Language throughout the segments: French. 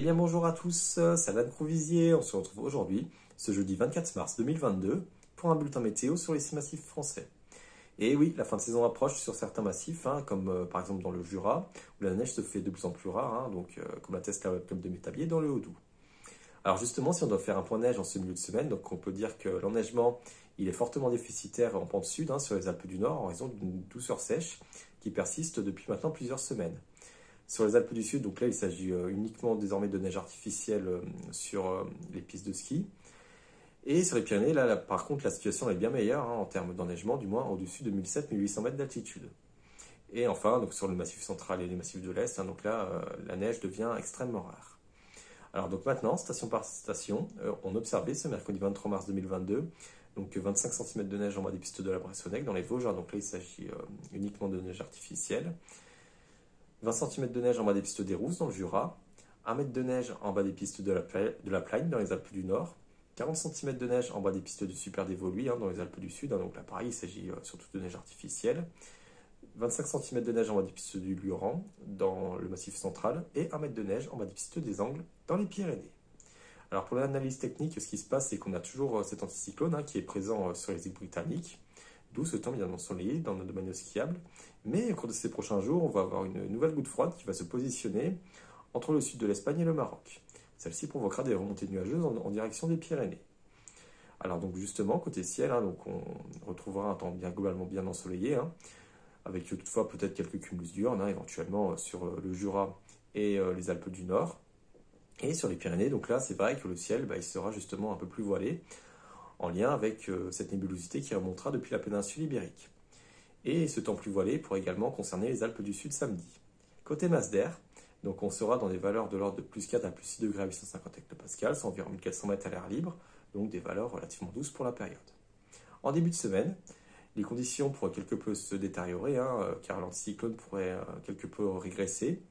Eh bien bonjour à tous, c'est Alan Crovisier. On se retrouve aujourd'hui, ce jeudi 24 mars 2022, pour un bulletin météo sur les 6 massifs français. Et oui, la fin de saison approche sur certains massifs, comme par exemple dans le Jura, où la neige se fait de plus en plus rare, comme l'atteste la webcam de Métabier dans le Haut-Doubs. Alors justement, si on doit faire un point neige en ce milieu de semaine, donc on peut dire que l'enneigement il est fortement déficitaire en pente sud, sur les Alpes du Nord, en raison d'une douceur sèche qui persiste depuis maintenant plusieurs semaines. Sur les Alpes du Sud, donc là, il s'agit uniquement désormais de neige artificielle sur les pistes de ski. Et sur les Pyrénées, là, par contre, la situation est bien meilleure en termes d'enneigement, du moins au-dessus de 1700-1800 mètres d'altitude. Et enfin, donc sur le massif central et les massifs de l'Est, donc là, la neige devient extrêmement rare. Alors donc maintenant, station par station, on observait ce mercredi 23 mars 2022, donc 25 cm de neige en bas des pistes de la Bressonnec dans les Vosges. Donc là, il s'agit uniquement de neige artificielle. 20 cm de neige en bas des pistes des Rousses dans le Jura, 1 mètre de neige en bas des pistes de la Plagne dans les Alpes du Nord, 40 cm de neige en bas des pistes du Super des Vauluis dans les Alpes du Sud. Donc là, pareil, il s'agit surtout de neige artificielle. 25 cm de neige en bas des pistes du Lioran dans le Massif central et 1 mètre de neige en bas des pistes des Angles dans les Pyrénées. Alors pour l'analyse technique, ce qui se passe, c'est qu'on a toujours cet anticyclone qui est présent sur les îles britanniques, d'où ce temps bien ensoleillé dans notre domaine skiable. Mais au cours de ces prochains jours, on va avoir une nouvelle goutte froide qui va se positionner entre le sud de l'Espagne et le Maroc. Celle-ci provoquera des remontées nuageuses en direction des Pyrénées. Alors donc justement, côté ciel, donc on retrouvera un temps globalement bien ensoleillé, avec toutefois peut-être quelques cumulus diurnes, éventuellement sur le Jura et les Alpes du Nord. Et sur les Pyrénées, donc là, c'est vrai que le ciel, il sera justement un peu plus voilé, en lien avec cette nébulosité qui remontera depuis la péninsule ibérique. Et ce temps plus voilé pourrait également concerner les Alpes du Sud samedi. Côté masse d'air, donc on sera dans des valeurs de l'ordre de plus 4 à plus 6 degrés à 850 hectopascales, c'est environ 1400 mètres à l'air libre, donc des valeurs relativement douces pour la période. En début de semaine, les conditions pourraient quelque peu se détériorer, car l'anticyclone pourrait quelque peu régresser.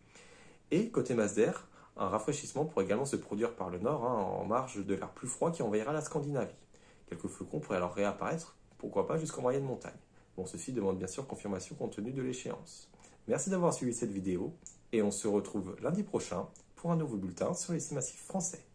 Et côté masse d'air, un rafraîchissement pourrait également se produire par le nord, en marge de l'air plus froid qui envahira la Scandinavie. Quelques flocons pourraient alors réapparaître, pourquoi pas jusqu'en moyenne montagne. Bon, ceci demande bien sûr confirmation compte tenu de l'échéance. Merci d'avoir suivi cette vidéo et on se retrouve lundi prochain pour un nouveau bulletin sur les 6 massifs français.